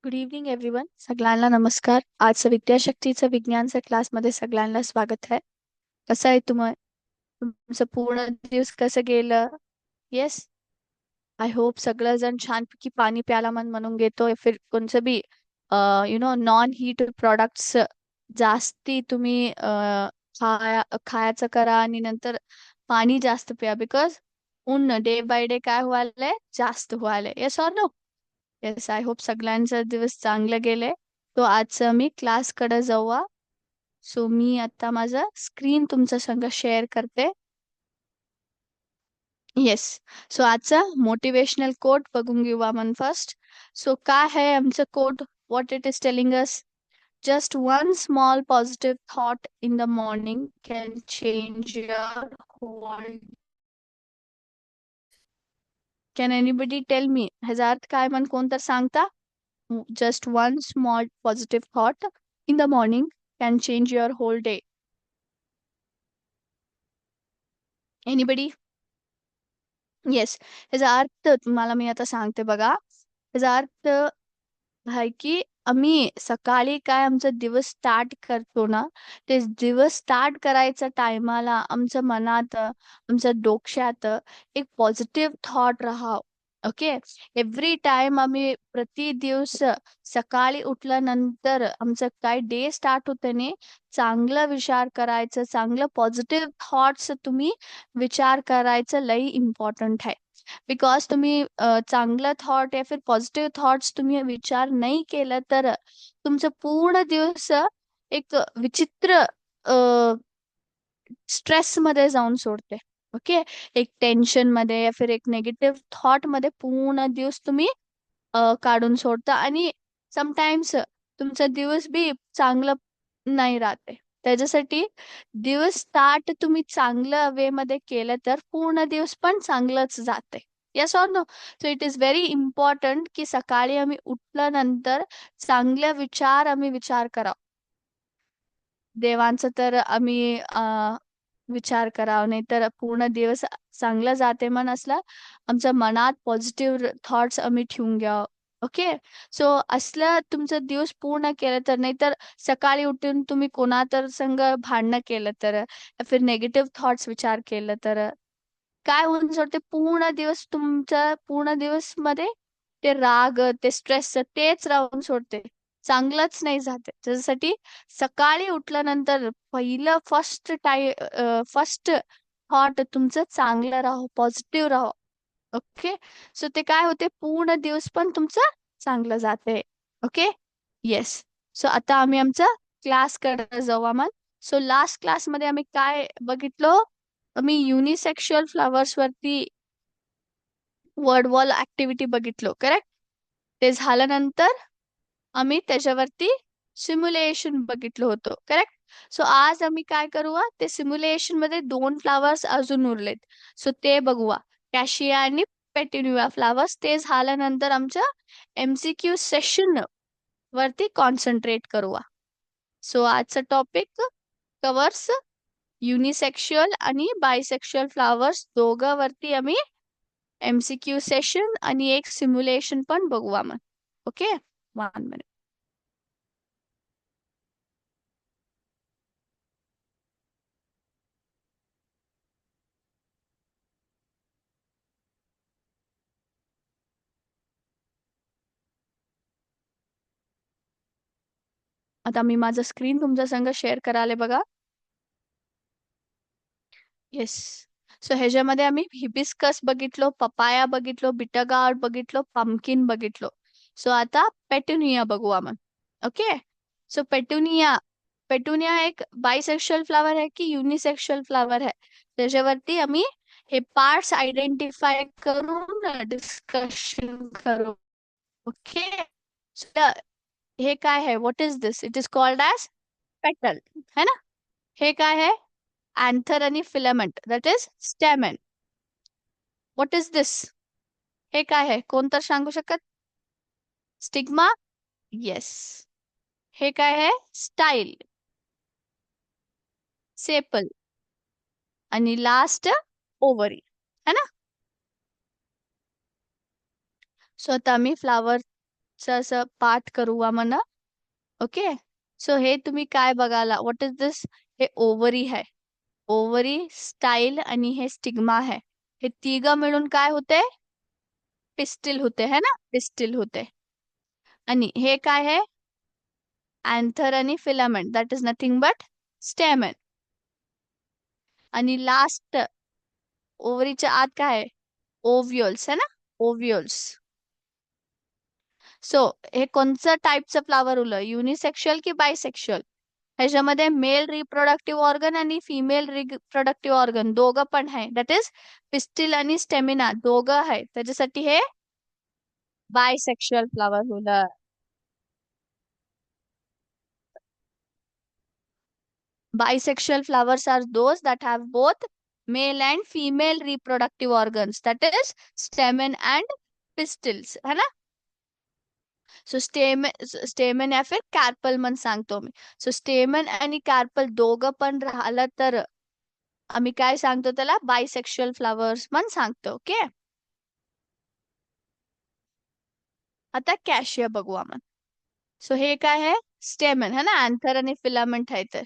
Good evening everyone. सगळ्यांना नमस्कार. आजचं विद्याशक्तीचं विज्ञानच्या क्लासमध्ये सगळ्यांना स्वागत आहे. कसं आहे तुमचं पूर्ण दिवस कसं गेलं? येस, आय होप सगळेजण छानपैकी पाणी प्यायला म्हणून घेतोय. फिर कोणचं बी नॉन हीट प्रोडक्ट्स जास्ती तुम्ही खायचं करा आणि नंतर पाणी जास्त प्या. बिकॉज ऊन डे बाय डे काय व्हायलंय, जास्त व्हायलंय. Yes or no? Yes, I hope सगळ्यांचा दिवस चांगलं गेले. तो आजचं मी क्लासकडे जाऊया. सो मी आता माझा स्क्रीन तुमच्या संग शेअर करते. येस. सो आजचा मोटिवेशनल कोट बघून घेऊ आपण फर्स्ट. सो काय आहे आमचं quote? What it is telling us? Just one small positive thought in the morning can change your whole. Can anybody tell me ह्याचा अर्थ काय म्हण कोण तर सांगता? Just one small positive thought in the morning can change your whole day. Anybody? Yes. ह्याचा अर्थ तुम्हाला मी आता सांगते बघा. ह्याचा अर्थ आहे की आम्ही सकाळी काय आमचा दिवस स्टार्ट करतो ना, ते दिवस स्टार्ट करायच्या टायमाला आमच्या मनात, आमच्या डोक्यात एक पॉझिटिव्ह थॉट राहाव. ओके. एव्हरी टाइम आम्ही प्रति दिवस सकाळी उठल्यानंतर आमचं काय डे स्टार्ट होते ने चांगला विचार करायचं, चांगलं पॉझिटिव्ह थॉट्स तुम्ही विचार करायचं लई इम्पॉर्टंट आहे. बिकॉज तुम्ही चांगलं थॉट या फिर पॉझिटिव्ह थॉट्स तुम्ही विचार नाही केलं तर तुमचं पूर्ण दिवस एक विचित्र स्ट्रेस मध्ये जाऊन सोडते. ओके. एक टेन्शन मध्ये या फिर एक नेगेटिव्ह थॉट मध्ये पूर्ण दिवस तुम्ही काढून सोडता आणि समटाइम्स तुमचा दिवस बी चांगलं नाही राहते. त्याच्यासाठी दिवस स्टार्ट तुम्ही चांगलं वे मध्ये केलं तर पूर्ण दिवस पण चांगलंच जाते. Yes or no? So it is very important की सकाळी आम्ही उठल्यानंतर चांगले विचार आम्ही विचार करावं. देवांचं तर आम्ही विचार करावा, नाही तर पूर्ण दिवस चांगला जाते मन असला आमच्या मनात पॉझिटिव्ह थॉट्स आम्ही ठेवून घ्यावं. ओके. सो असलं तुमचं दिवस पूर्ण केलं तर, नाही तर सकाळी उठून तुम्ही कोणा तर संग भांडणं केलं तर या फिर नेगेटिव्ह थॉट्स विचार केलं तर काय होऊन सोडते, पूर्ण दिवस तुमच्या पूर्ण दिवस मध्ये ते राग, ते स्ट्रेस तेच राहून सोडते. चांगलंच नाही जाते. त्याच्यासाठी सकाळी उठल्यानंतर पहिलं फर्स्ट थॉट तुमचं चांगलं राहो, पॉझिटिव्ह राहो. ओके. सो ते काय होते, पूर्ण दिवस पण तुमचं चांगलं जाते. ओके. येस. सो आता आम्ही आमचा क्लासकडे जाऊ आम्हाला. सो लास्ट क्लासमध्ये आम्ही काय बघितलो? आम्ही युनिसेक्शुअल फ्लॉवर्स वरती वर्ड वॉल ऍक्टिव्हिटी बघितलो, करेक्ट? ते झाल्यानंतर आम्ही त्याच्यावरती सिम्युलेशन बघितलं होतं, करेक्ट? सो आज आम्ही काय करूया, ते सिम्युलेशन मध्ये दोन फ्लावर्स अजून उरलेत. सो ते बघूया, कॅशिया आणि पेटिन्युआ फ्लावर्स. ते झाल्यानंतर आमच्या एमसीक्यू सेशन वरती कॉन्सन्ट्रेट करूया. सो आजचा टॉपिक कवर्स युनिसेक्शुअल आणि बायसेक्शुअल फ्लावर्स दोघांवरती आम्ही एमसीक्यू सेशन आणि एक सिम्युलेशन पण बघूया मग. ओके. 1 मिनिट. आता मी माझं स्क्रीन तुमच्या संग शेअर करायला बघा. येस. सो ह्याच्यामध्ये आम्ही हिबिस्कस बघितलो, पपाया बघितलो, बिटगार्ड बघितलो, पंपकिन बघितलो. सो आता पेटुनिया बघू आपण. ओके. सो पेटुनिया पेटुनिया एक बायसेक्शुअल फ्लावर आहे की युनिसेक्शुअल फ्लावर आहे, त्याच्यावरती आम्ही हे पार्ट्स आयडेंटिफाय करून डिस्कशन करू. ओके. हे काय आहे? What is this? It is called as petal, है ना? हे काय आहे? अँथर आणि filament, that is stamen. What is this? हे काय आहे? कोण तर सांगू शकत? स्टिग्मा. येस. हे काय आहे? स्टाईल, सेपल आणि लास्ट ओव्हरी, है ना? सो आता आम्ही फ्लावर असं पाठ करू आपण. ओके. सो हे तुम्ही काय बघायला, व्हॉट इज दिस? हे ओव्हरी आहे. ओव्हरी, स्टाईल आणि हे स्टिग्मा आहे. हे तिघ मिळून काय होते? पिस्टिल होते, है ना? पिस्टिल होते. आणि हे काय आहे? अँथर आणि filament, that is nothing but स्टेमन. आणि लास्ट ओव्हरीच्या आत काय आहे? ओव्ह्युल्स, है ना? ओव्ह्युल्स. सो हे कोणचं टाईपचं फ्लावर उरलं? युनिसेक्शुअल की बायसेक्शुअल? ह्याच्यामध्ये मेल रिप्रोडक्टिव्ह ऑर्गन आणि फिमेल रिप्रोडक्टिव्ह ऑर्गन दोघं पण आहे. दॅट इज पिस्टिल आणि स्टेमिना दोघं आहे. त्याच्यासाठी हे बायसेक्शुअल फ्लावर होलं. Bisexual flowers are those that have both male and female reproductive organs. That is stamen and pistils. है ना? सो स्टेमन या फिर कार्पल मन सांगतो मी. सो स्टेमन आणि कार्पल दोघं पण राहिलं तर आम्ही काय सांगतो त्याला? बायसेक्शुअल फ्लावर्स मन सांगतो. ओके. आता कॅशिया बघू आपण. सो हे काय आहे? स्टेमन है ना? अँथर आणि फिलामेंट आहे तर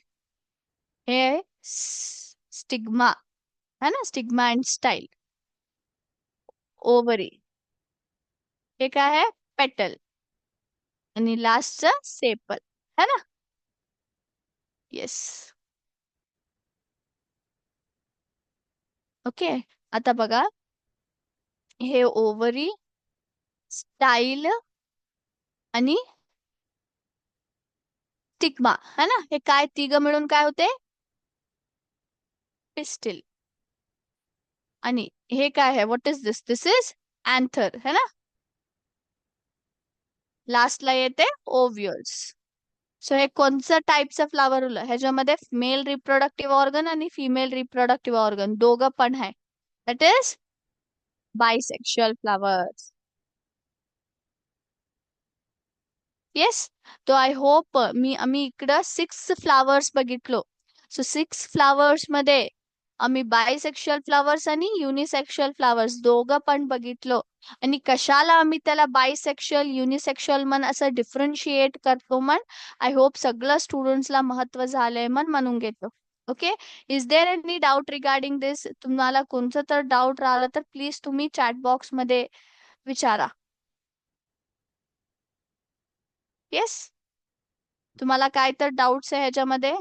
हे स्टिग्मा है ना? Stigma and style. ओवरी हे काय आहे? पेटल. आणि लास्टचं सेपल, है ना? येस. ओके. आता बघा, हे ओव्हरी, स्टाईल आणि स्टिग्मा, है ना? हे काय तिघ मिळून काय होते? पिस्टिल. आणि हे काय आहे? What is this? This is anther, है ना? लास्टला येते ओव्ह्युल्स. सो हे कोणचं टाईपचं फ्लावर उरलं? ह्याच्यामध्ये मेल रिप्रोडक्टिव्ह ऑर्गन आणि फिमेल रिप्रोडक्टिव्ह ऑर्गन दोघं पण आहे. That is bisexual flowers. Yes. तो आय होप आम्ही इकडं 6 फ्लावर्स बघितलो. सो 6 फ्लावर्स मध्ये आम्ही बायसेक्शुअल फ्लावर्स आणि युनिसेक्शुअल फ्लावर्स दोघं पण बघितलो. आणि कशाला आम्ही त्याला बायसेक्शुअल युनिसेक्शुअल मन असं डिफरन्शिएट करतो मन, आय होप सगळं स्टुडंट्सला महत्व झालंय मन म्हणून घेतो. Okay. Is there any doubt regarding this? तुम्हाला कोणतं तर डाऊट राहिलं तर प्लीज तुम्ही चॅट बॉक्स मध्ये विचारा. येस. तुम्हाला काय तर डाऊट्स आहे ह्याच्यामध्ये?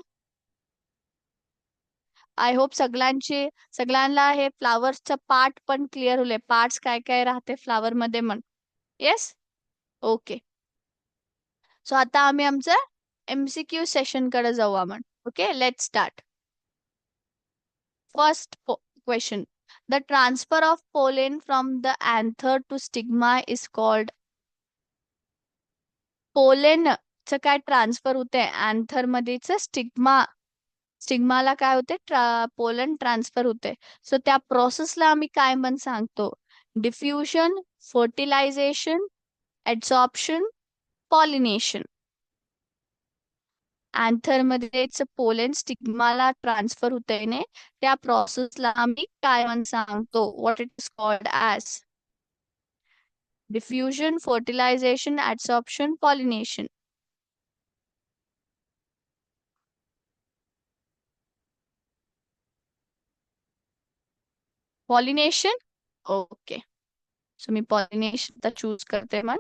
आय होप सगळ्यांना हे फ्लावर्सचं पार्ट पण क्लिअर होले. पार्ट्स काय काय राहते फ्लावर मध्ये म्हण. येस. ओके. सो आता आम्ही आमचं MCQ सेशन कडे जाऊ आपण. Okay, let start. First question. The transfer of pollen from the anther to stigma is called. पोलेनचं काय ट्रान्सफर होते अँथर मध्येच स्टिग्माला काय होते? पोलन ट्रान्सफर होते. सो त्या प्रोसेसला आम्ही काय म्हण सांगतो? Diffusion, fertilization, absorption, pollination. Anther मध्येच पोलन स्टिग्माला ट्रान्सफर होते ने त्या प्रोसेसला आम्ही काय म्हण सांगतो? What it is called as diffusion, fertilization, absorption, pollination. Pollination. Okay. So मी पॉलिनेशन तर चूज करते मन.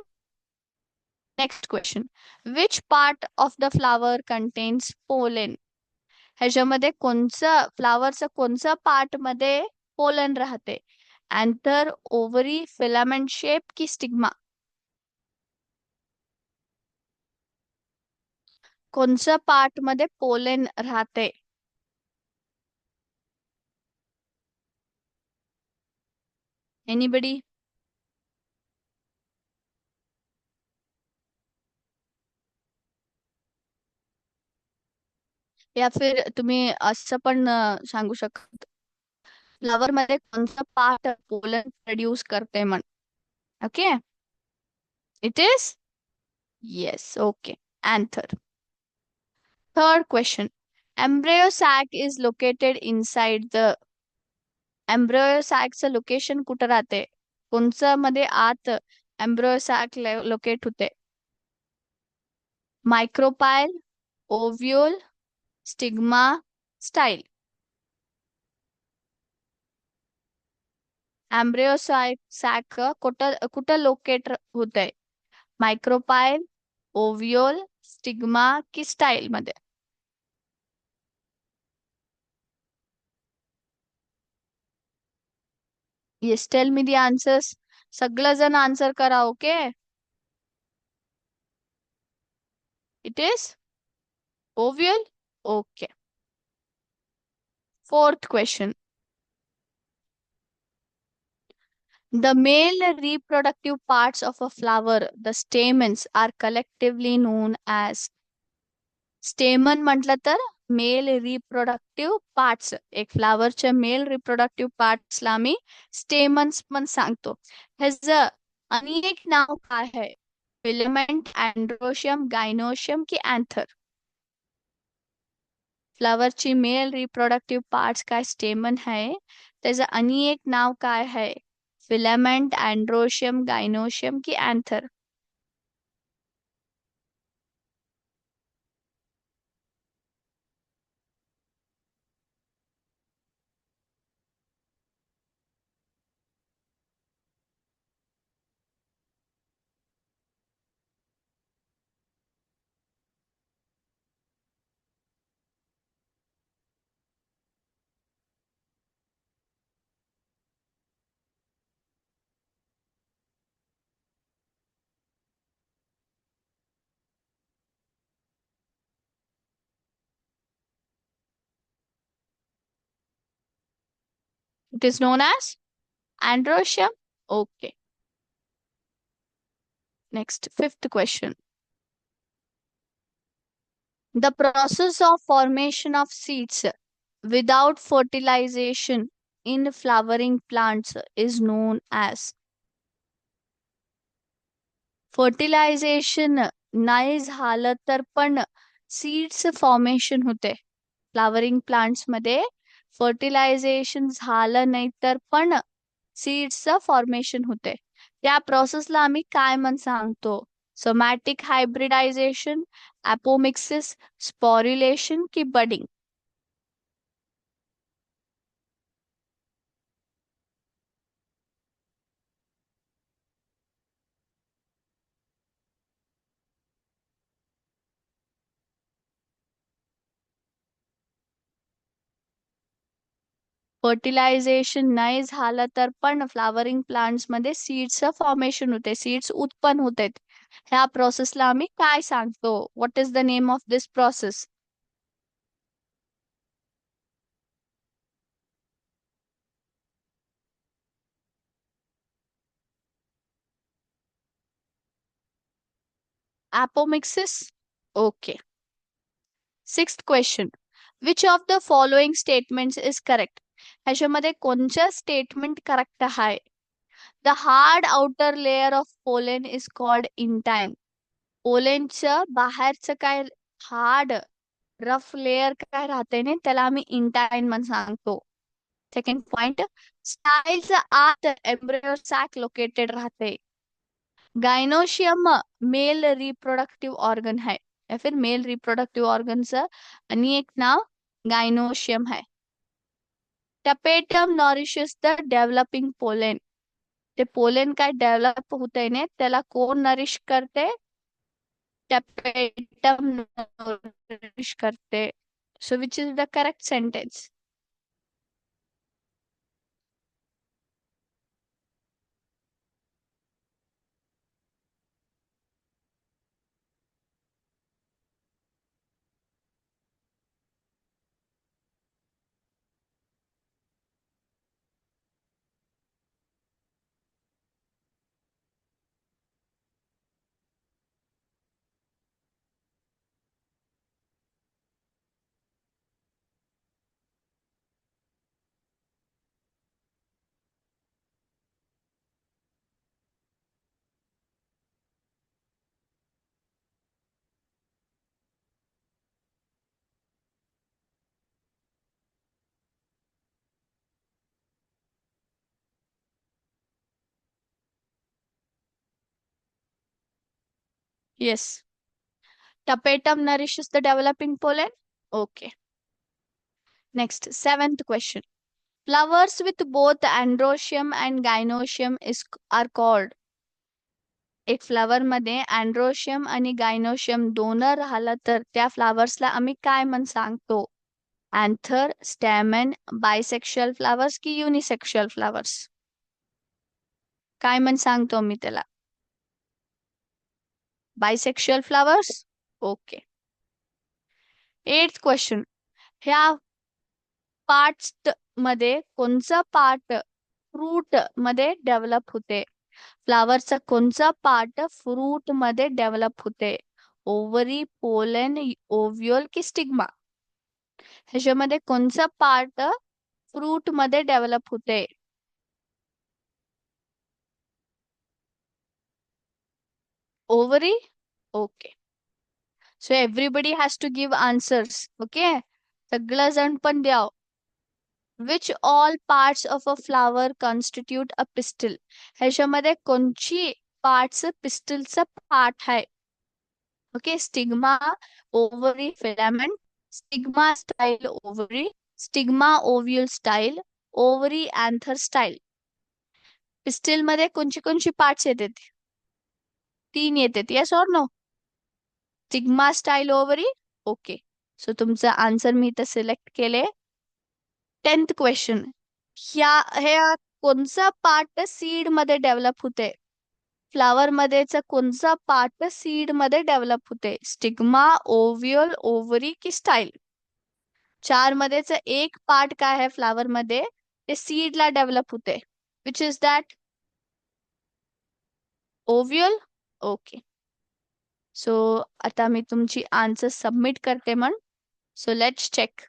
Next question. Which part of the flower contains pollen? ह्याच्यामध्ये कोणचं फ्लावरचं कोणचं पार्ट मध्ये पोलन राहते? अँथर, ओव्हरी, फिलामेंट शेप की स्टिग्मा? कोणचं पार्ट मध्ये पोलेन राहते? एनीबडी? या फिर तुम्ही असं पण सांगू शकता, फ्लावर मध्ये कोणतं पार्ट पोलन प्रोड्यूस करते म्हण. Okay. It is yes. Okay. Anther. Third question. Embryo sac is located inside the. Embryo सॅकचं लोकेशन कुठं राहते? कोणचं मध्ये आत एम्ब्रियो सॅक लोकेट होते? Micropyle, ovule, stigma, style. Embryo sac कुठं कुठं लोकेट होत आहे? मायक्रोपाईल, ओव्ह्योल, स्टिग्मा की स्टाईल मध्ये? Yes, tell me the answers. सगळं जण आन्सर करा. Okay. It is ovule. Okay. Fourth question. The male reproductive parts of a flower, the stamens, are collectively known as. स्टेमन म्हटलं तर male reproductive parts. एक फ्लावरच्या male reproductive पार्ट्सला आम्ही stamens पण सांगतो. ह्याचं आणि एक नाव काय आहे? फिलामेंट, अँड्रोशियम, गायनोशियम की अँथर? फ्लावरची मेल रिप्रोडक्टिव्ह पार्ट्स काय स्टेमन आहे, त्याचं आणि एक नाव काय आहे? फिलामेंट, अँड्रोशियम, गायनोशियम की anther? It is non as androecium. Okay. Next, fifth question. The process of formation of seeds without fertilization in flowering plants is known as. Fertilization नाही झालं तर पण सीड्स फॉर्मेशन होते. फ्लावरिंग प्लांट्स मध्ये fertilization झालं नाही तर पण सीड्सचं फॉर्मेशन होते. त्या प्रोसेसला आम्ही काय म्हण सांगतो? सोमॅटिक हायब्रिडायझेशन, अपोमिक्सिस, स्पॉर्युलेशन की बडिंग? फर्टिलायझेशन नाही झालं तर पण फ्लावरिंग प्लांट्स मध्ये सीड्सचं फॉर्मेशन होते, सीड्स उत्पन्न होते. ह्या प्रोसेसला आम्ही काय सांगतो? What is the name of this process? Apomixis. Okay. Sixth question. Which of the following statements is correct? ह्याच्यामध्ये कोणचं स्टेटमेंट करेक्ट आहे? The hard outer layer of pollen is called intine. पोलेनचं बाहेरचं काय हार्ड रफ लेअर काय राहते ना, त्याला आम्ही इंटाइन म्हणून सांगतो. Second point. स्टाईलच्या आत एम्ब्रियो सॅक लोकेटेड राहते. गायनोशियम मेल रिप्रोडक्टिव्ह ऑर्गन है, या फिर मेल रिप्रोडक्टिव्ह ऑर्गनचं आणि एक नाव गायनोशियम है. Tapetum nourishes the developing pollen. ते पोलेन काय डेव्हलप होतंय ने, त्याला कोण नरिश करते? टपेटम नरिश करते. So which is the correct sentence? Yes. Tapetum nourishes the developing pollen. Okay. Next, seventh question. Flowers with both androecium and gynoecium are called. एक flower मध्ये अँड्रोशियम आणि गायनोशियम दोन राहिलं तर त्या फ्लावर्सला आम्ही काय म्हण सांगतो? अँथर, स्टॅमेन, बायसेक्शुअल फ्लावर्स की युनिसेक्शुअल फ्लावर्स? काय म्हण सांगतो मी त्याला? Bisexual flowers. Okay. Eighth question. ह्या पार्ट्स मध्ये कोणचा पार्ट फ्रूट मध्ये डेव्हलप होते? फ्लावरचा कोणचा पार्ट फ्रूट मध्ये डेव्हलप होते? ओव्हरी, पोलन, ओव्ह्यूल की स्टिग्मा? ह्याच्यामध्ये कोणचा पार्ट फ्रूट मध्ये डेव्हलप होते? Ovary. Okay. So everybody has to give answers. Okay. सगळं जण पण द्या. Which all parts of a flower constitute a pistil? ह्याच्यामध्ये कोणची पार्ट्स पिस्टलचा पार्ट आहे? Okay. Stigma, ovary, filament, stigma style ovary, stigma ovule style, ovary anther style. Pistil मध्ये कोणची कोणची पार्ट्स येतात? 3 येतात. Yes or no? Stigma style ovary. Okay. So तुमचं आन्सर मी इथं सिलेक्ट केले. 10th question. हे कोणचा पार्ट सीड मध्ये डेव्हलप होते? फ्लावर मध्येच कोणचा पार्ट सीड मध्ये डेव्हलप होते? स्टिग्मा, ओव्ह्यूल, ओव्हरी की स्टाईल? 4 मध्येच एक पार्ट काय आहे फ्लावर मध्ये ते सीड ला डेव्हलप होते? Which is that? Ovule. Okay. So आता मी तुमची आन्सर सबमिट करते म्हण. So let's check.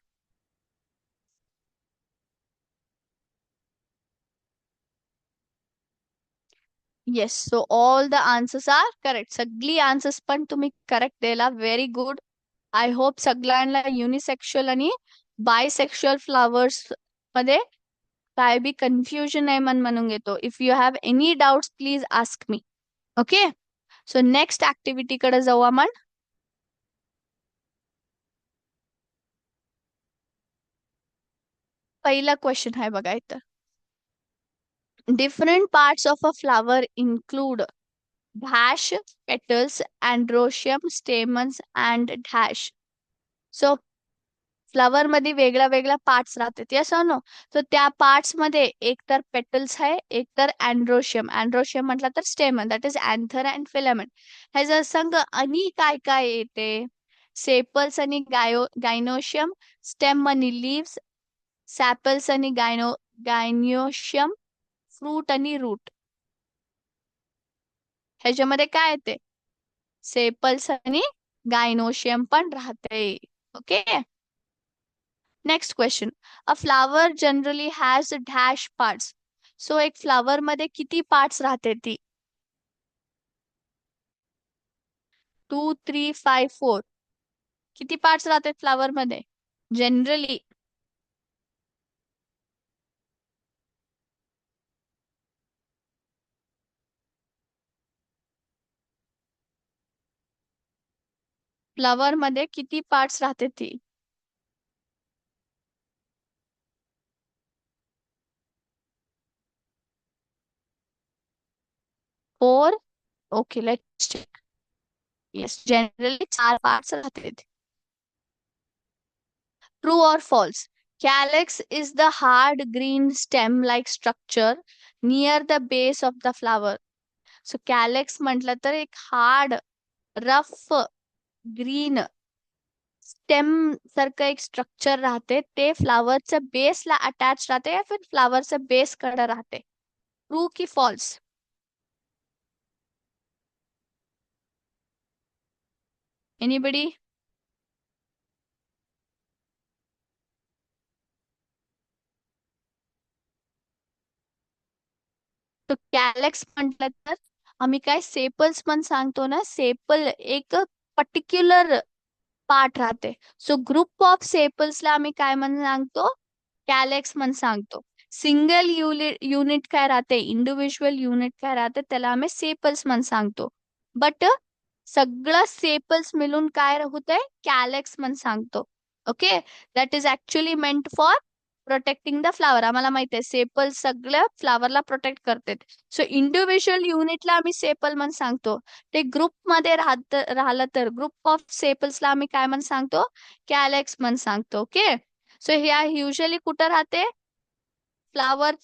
Yes. So all the answers are correct. सगळी आन्सर्स पण तुम्ही करेक्ट दिला. Very good. आय होप सगळ्यांना युनिसेक्शुअल आणि बायसेक्शुअल फ्लावर्स मध्ये काय बी कन्फ्युजन आहे म्हणून घेतो. If you have any doubts please ask me. Okay. So next activity कडे जाऊ आपण. पहिला क्वेश्चन आहे बघा इथं. Different parts of a flower include dash, petals, androecium, stamens and dash. So flower मध्ये वेगळ्या वेगळ्या पार्ट्स राहतात. Yes no? तर त्या पार्ट्स मध्ये एक तर पेटल्स आहे, एक तर अँड्रोशियम. अँड्रोशियम म्हटलं तर स्टेमन, that is anther and filament. ह्याचा संघ आणि काय काय येते? सेपल्स आणि गायनोशियम, स्टेम आणि लिव्स, सॅपल्स आणि गायनोशियम, फ्रूट आणि रूट. ह्याच्यामध्ये काय येते? सेपल्स आणि गायनोशियम पण राहते. Okay. Next question. A flower generally has dash parts. So एक फ्लावर मध्ये किती पार्ट्स राहते ती? 2, 3, 5, 4. किती पार्ट्स राहतात फ्लावर मध्ये जनरली? फ्लावर मध्ये किती पार्ट्स राहते ती? 4. Okay. Let's check. Yes, generally 4 parts राहते. ट्रू और false? Calyx is the hard green stem-like structure near the base of the flower. So calyx म्हटलं तर एक हार्ड, रफ, ग्रीन स्टेम सारखं एक स्ट्रक्चर राहते. ते फ्लावरच्या बेसला अटॅच राहते या फिर फ्लावरच्या बेस कडे राहते. ट्रू की फॉल्स? एनीबडी? तो कॅलेक्स म्हटलं तर आम्ही काय सेपल्स पण सांगतो ना. सेपल एक पर्टिक्युलर पार्ट राहते. सो ग्रुप ऑफ सेपल्सला आम्ही काय म्हणून सांगतो? कॅलेक्स म्हणून सांगतो. सिंगल युनिट काय राहते, इंडिव्हिज्युअल युनिट काय राहते, त्याला आम्ही सेपल्स म्हणून सांगतो. बट सगळं सेपल्स मिळून काय होतंय, कॅलेक्स म्हणून सांगतो. Okay, that is actually meant for protecting the flower. आम्हाला माहिती आहे सेपल्स सगळ्या फ्लावरला प्रोटेक्ट करतात. सो इंडिव्हिज्युअल युनिटला आम्ही सेपल म्हणून सांगतो. ते ग्रुप मध्ये राहिलं तर ग्रुप ऑफ सेपल्सला आम्ही काय म्हणून सांगतो, कॅलेक्स म्हणून सांगतो. ओके, सो ह्या युजली कुठं राहते, फ्लावर,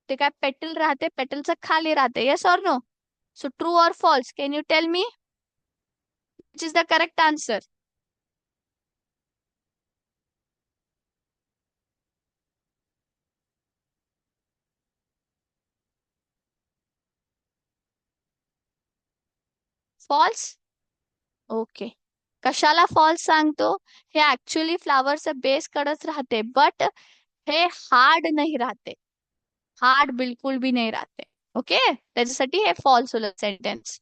ते काय पेटल राहते, पेटलच्या खाली राहते. Yes or no? So true और false, can you tell me which is the correct answer? False. Okay, कशाला फॉल्स सांगतो, हे ऍक्च्युली फ्लावरच्या बेस कडच राहते, बट हे हार्ड नाही राहते, हार्ड बिलकुल भी नाही राहते. ओके, त्याच्यासाठी हे फॉल्स होलं sentence.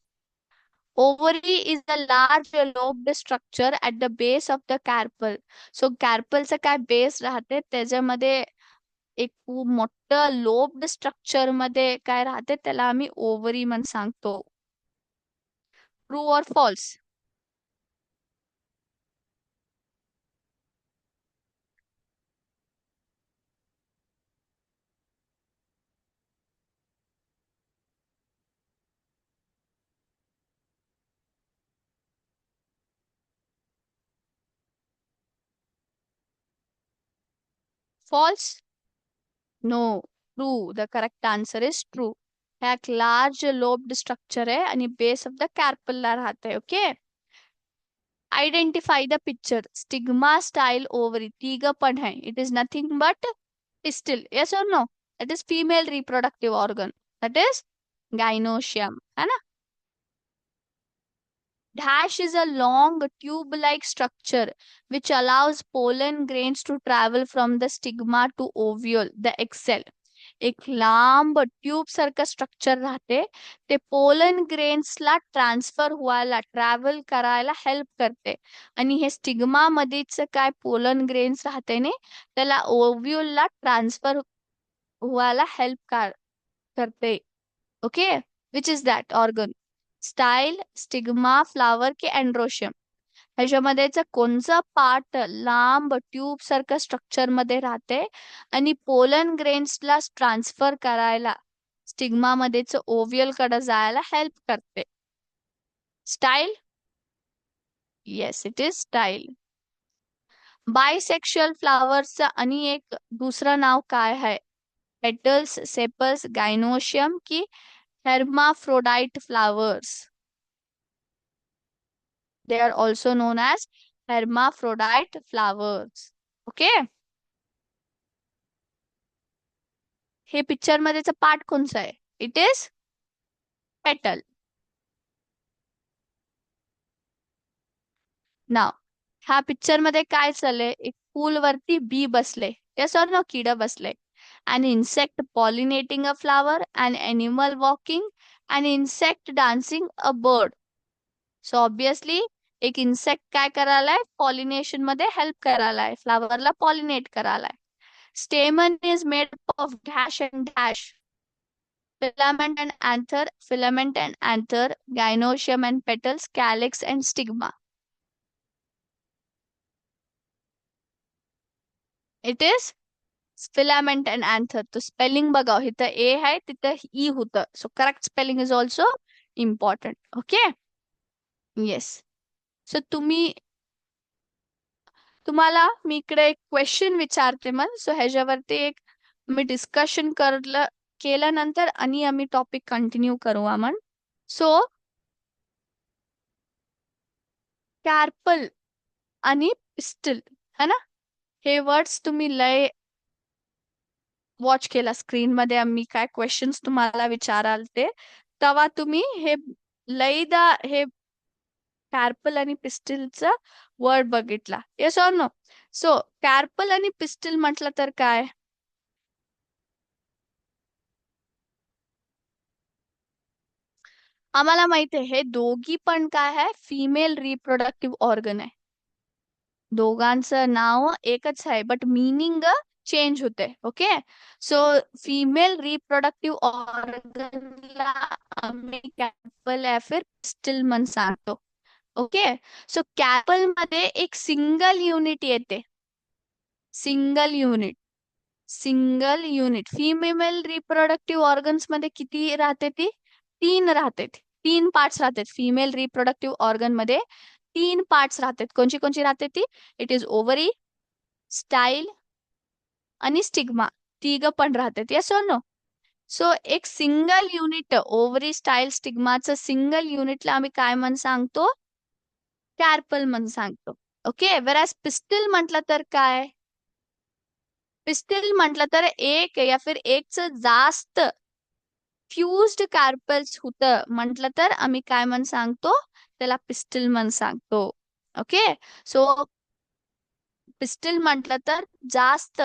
Ovary is the large lobed structure at the base of the carpel. So कार्पलचं काय बेस राहते, त्याच्यामध्ये एक खूप मोठं लोब्ड स्ट्रक्चर मध्ये काय राहते, त्याला आम्ही ओव्हरी म्हणून सांगतो. ट्रू और false? False? No, true. The correct answer is true. ह्या एक लार्ज लोब्ड स्ट्रक्चर आहे आणि बेस ऑफ द कार्पलला राहते. Okay, identify the picture. Stigma style ovary तिघ पण है, it is nothing but pistil. Yes or no? That is female reproductive organ. That is gynoecium. है ना? Dash is a long tube-like structure which allows pollen grains to travel from the stigma to ovule, the excell. एक लांब tube सारखं structure राहते, ते pollen ग्रेन्सला transfer व्हायला, travel करायला हेल्प करते. आणि हे स्टिग्मा मध्येच काय पोलन ग्रेन्स राहते ने, त्याला ओव्ह्यूलला ट्रान्सफर व्हायला हेल्प करते. Okay, which is that organ? Style, stigma, flower की अँड्रोशियम? ह्याच्यामध्येच कोणचं पार्ट लांब ट्यूब सारखं स्ट्रक्चर मध्ये राहते आणि पोलन ग्रेन्सला ट्रान्सफर करायला, स्टिग्मा मध्येच ओव्हियल कडे जायला हेल्प करते? Style. Yes, it is style. Bisexual फ्लावरचं आणि एक दुसरं नाव काय आहे? पेटल्स, सेपल्स, गायनोशियम की hermaphrodite flowers? They are also known as hermaphrodite flowers. Okay, हे पिक्चर मध्येच पार्ट कोणचं आहे? इट इज पेटल. नाव, ह्या पिक्चर मध्ये काय चाललंय, एक फूल वरती बी बसले. Yes or no? किड बसले. an insect pollinating a flower, an animal walking, an insect dancing, a bird. So obviously एक इन्सेक्ट काय करायलाय, पॉलिनेशन मध्ये हेल्प करायलाय, फ्लावरला पॉलिनेट करायलाय. स्टेमन is made of dash and dash, filament and anther, filament and anther, gynoecium and petals, calyx and stigma. It is filament and anther. तो spelling बघा, इथं ए आहे तिथं ई होतं. So correct spelling is also important. Okay, yes. So तुम्हाला मी इकडे एक question विचारते मग, सो ह्याच्यावरती एक मी डिस्कशन केल्यानंतर आणि आम्ही टॉपिक कंटिन्यू करू आपण. सो कार्पल आणि पिस्टल, है ना, हे वर्ड्स तुम्ही लय वॉच केला स्क्रीन मध्ये, आम्ही काय क्वेश्चन्स तुम्हाला विचाराल ते, तेव्हा तुम्ही हे लयदा हे कार्पल आणि पिस्टलचा वर्ड बघितला. Yes or no? So carpel आणि पिस्टल म्हटलं तर काय? आम्हाला माहिती आहे हे दोघी पण काय आहे, फिमेल रिप्रोडक्टिव्ह ऑर्गन आहे. दोघांचं नाव एकच आहे बट मीनिंग चेंज होते. ओके. सो फीमेल रिप्रोडक्टिव्ह ऑर्गनला आम्ही कॅपल या फिर पिस्टल म्हणून सांगतो. ओके. सो कॅपल मध्ये एक सिंगल युनिट येते. Single unit. Single unit. Female reproductive organs मध्ये किती राहते ती? 3 राहते. 3 पार्ट्स राहतात फिमेल रिप्रोडक्टिव्ह ऑर्गन मध्ये. 3 पार्ट्स राहतात. कोणची कोणची राहते ती? इट इज ओव्हरी, स्टाईल आणि स्टिग्मा. तिघ पण राहतात. Yes or no? सो एक सिंगल युनिट ओव्हरी, स्टाईल, स्टिग्माचं सिंगल युनिटला आम्ही काय म्हणून सांगतो? कॅर्पल म्हणून सांगतो. ओके. वेराज पिस्टल म्हटलं तर काय? पिस्टल म्हटलं तर एक या फिर एकच जास्त फ्युज्ड कार्पल्स होतं म्हटलं तर आम्ही काय म्हणून सांगतो? त्याला पिस्टल म्हणून सांगतो. ओके. सो पिस्टल म्हटलं तर जास्त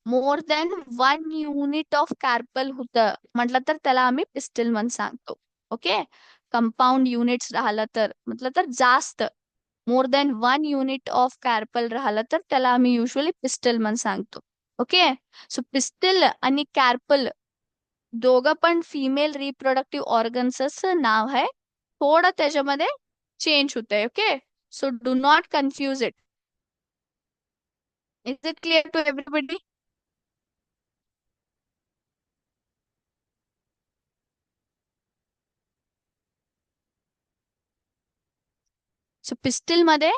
more than 1 unit of carpel होतं म्हटलं तर त्याला आम्ही पिस्टल म्हणून सांगतो. ओके. कंपाऊंड युनिट्स राहिलं तर म्हटलं तर जास्त more than 1 unit of carpel राहिलं तर त्याला आम्ही युजली पिस्टल म्हणून सांगतो. ओके. सो पिस्टल आणि कार्पल दोघं पण फिमेल रिप्रोडक्टिव्ह ऑर्गन्सचं नाव आहे. थोडं त्याच्यामध्ये चेंज होतंय. Okay. So do not confuse it. Is it clear to everybody? So pistil मध्ये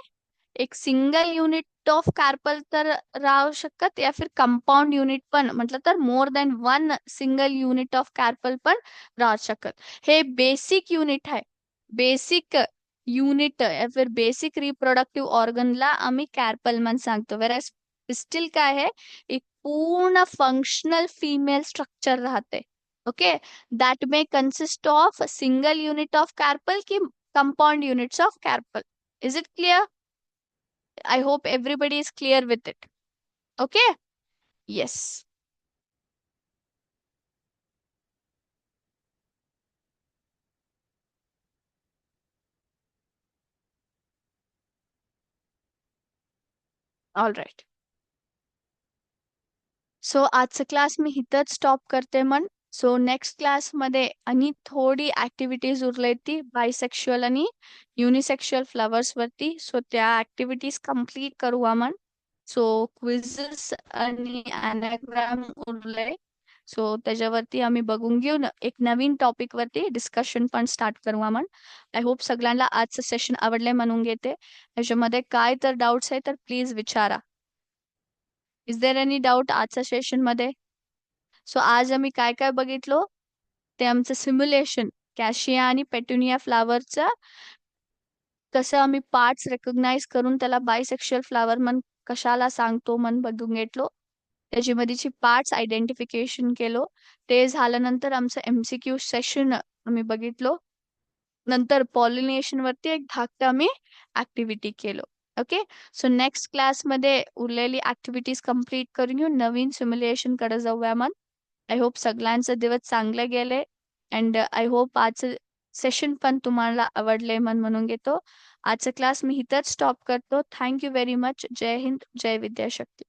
एक सिंगल युनिट ऑफ कार्पल तर राहू शकत या फिर कंपाऊंड युनिट पण म्हटलं तर more than 1 single unit of carpel पण राहू शकत. हे बेसिक युनिट आहे. बेसिक युनिट या फिर बेसिक रिप्रोडक्टिव्ह ऑर्गनला आम्ही कार्पल म्हणून सांगतो. वेरॅज पिस्टल काय आहे? एक पूर्ण फंक्शनल फिमेल स्ट्रक्चर राहते. Okay. That may consist of single unit of carpel की compound units of carpel. Is it clear? I hope everybody is clear with it. Okay? Yes. All right. So आजचं class मी इथंच stop करते मन. So next क्लासमध्ये आणि थोडी activities उरली ती बायसेक्शुअल आणि युनिसेक्शुअल फ्लवर्स वरती. सो त्या ऍक्टिव्हिटीज कम्प्लीट करू आपण. सो क्विझेस आणि अनाग्राम उरले. सो त्याच्यावरती आम्ही बघून घेऊन एक नवीन टॉपिक वरती डिस्कशन पण स्टार्ट करू आपण. आय होप सगळ्यांना आजचं सेशन आवडले म्हणून घेते. ह्याच्यामध्ये काय तर डाऊट्स आहे तर प्लीज विचारा. इज देअर एनी डाऊट आजच्या सेशन मध्ये? सो आज आम्ही काय काय बघितलो ते आमचं सिम्युलेशन कॅशिया आणि पेट्युनिया फ्लावरचं कसं आम्ही पार्ट्स रेकग्नाइज करून त्याला बायसेक्शुअल फ्लावर मन कशाला सांगतो मन बघून घेतलो. त्याची मधीची पार्ट्स आयडेंटिफिकेशन केलो. ते झाल्यानंतर आमचं एमसीक्यू सेशन आम्ही बघितलो. नंतर पॉलिनेशन वरती एक धाकटं आम्ही ऍक्टिव्हिटी केलो. ओके. सो नेक्स्ट क्लासमध्ये उरलेली ऍक्टिव्हिटीज कम्प्लीट करून घेऊन नवीन सिम्युलेशन कडे जाऊया मन. आय होप सगळ्यांचे दिवस चांगले गेले अँड आय होप आजचं सेशन पण तुम्हाला आवडले म्हणून घेतो. आजचा क्लास मी इथंच स्टॉप करतो. Thank you very much. जय हिंद, जय विद्याशक्ती.